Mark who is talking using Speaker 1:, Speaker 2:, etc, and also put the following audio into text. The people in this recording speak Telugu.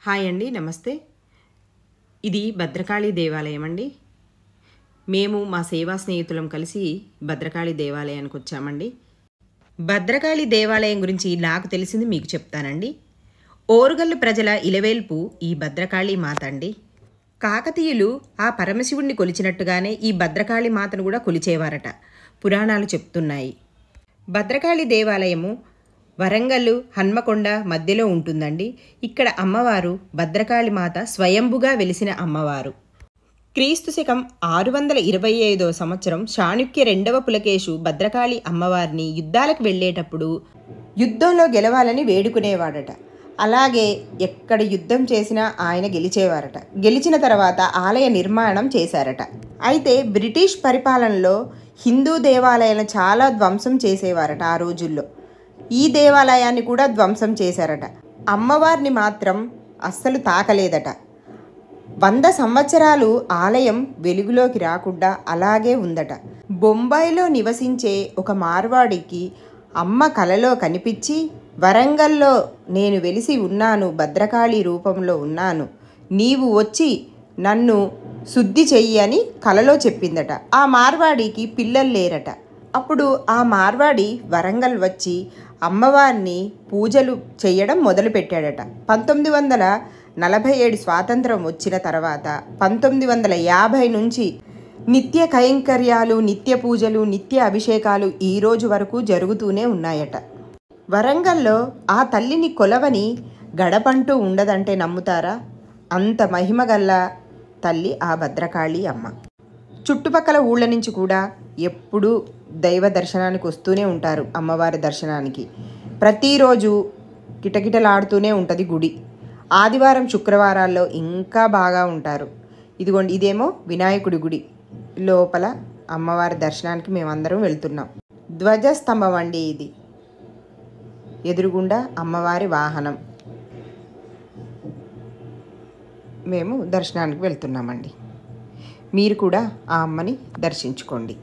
Speaker 1: హాయ్ అండి, నమస్తే. ఇది భద్రకాళి దేవాలయం అండి. మేము మా సేవా స్నేహితులం కలిసి భద్రకాళి దేవాలయానికి వచ్చామండి. భద్రకాళి దేవాలయం గురించి నాకు తెలిసింది మీకు చెప్తానండి. ఓరుగల్లు ప్రజల ఇలవేల్పు ఈ భద్రకాళి మాత అండి. కాకతీయులు ఆ పరమశివుణ్ణి కొలిచినట్టుగానే ఈ భద్రకాళి మాతను కూడా కొలిచేవారట, పురాణాలు చెప్తున్నాయి. భద్రకాళి దేవాలయము వరంగల్ హన్మకొండ మధ్యలో ఉంటుందండి. ఇక్కడ అమ్మవారు భద్రకాళి మాత స్వయంభుగా వెలిసిన అమ్మవారు. క్రీస్తు శకం 625 సంవత్సరం చాణుక్య రెండవ పులకేశు భద్రకాళి అమ్మవారిని యుద్ధాలకు వెళ్ళేటప్పుడు యుద్ధంలో గెలవాలని వేడుకునేవాడట. అలాగే ఎక్కడ యుద్ధం చేసినా ఆయన గెలిచేవారట. గెలిచిన తర్వాత ఆలయ నిర్మాణం చేశారట. అయితే బ్రిటిష్ పరిపాలనలో హిందూ దేవాలయాలను చాలా ధ్వంసం చేసేవారట. ఆ రోజుల్లో ఈ దేవాలయాన్ని కూడా ధ్వంసం చేశారట. అమ్మవారిని మాత్రం అస్సలు తాకలేదట. 100 సంవత్సరాలు ఆలయం వెలుగులోకి రాకుండా అలాగే ఉందట. బొంబాయిలో నివసించే ఒక మార్వాడికి అమ్మ కలలో కనిపించి, వరంగల్లో నేను వెలిసి ఉన్నాను, భద్రకాళి రూపంలో ఉన్నాను, నీవు వచ్చి నన్ను శుద్ధి చెయ్యి అని కలలో చెప్పిందట. ఆ మార్వాడికి పిల్లలు లేరట. అప్పుడు ఆ మార్వాడి వరంగల్ వచ్చి అమ్మవారిని పూజలు చేయడం మొదలుపెట్టాడట. 1947 స్వాతంత్రం వచ్చిన తర్వాత 1950 నుంచి నిత్య కైంకర్యాలు, నిత్య పూజలు, నిత్య అభిషేకాలు ఈ రోజు వరకు జరుగుతూనే ఉన్నాయట. వరంగల్లో ఆ తల్లిని కొలవని గడపంటూ ఉండదంటే నమ్ముతారా? అంత మహిమగల్ల తల్లి ఆ భద్రకాళి అమ్మ. చుట్టుపక్కల ఊళ్ళ నుంచి కూడా ఎప్పుడూ దైవ దర్శనానికి వస్తూనే ఉంటారు. అమ్మవారి దర్శనానికి ప్రతిరోజు కిటకిటలాడుతూనే ఉంటుంది గుడి. ఆదివారం శుక్రవారాల్లో ఇంకా బాగా ఉంటారు. ఇదిగోండి, ఇదేమో వినాయకుడి గుడి లోపల అమ్మవారి దర్శనానికి మేమందరం వెళ్తున్నాం. ధ్వజస్తంభం అండి ఇది. ఎదురుగుండా అమ్మవారి వాహనం. మేము దర్శనానికి వెళ్తున్నామండి. మీరు కూడా ఆ అమ్మని దర్శించుకోండి.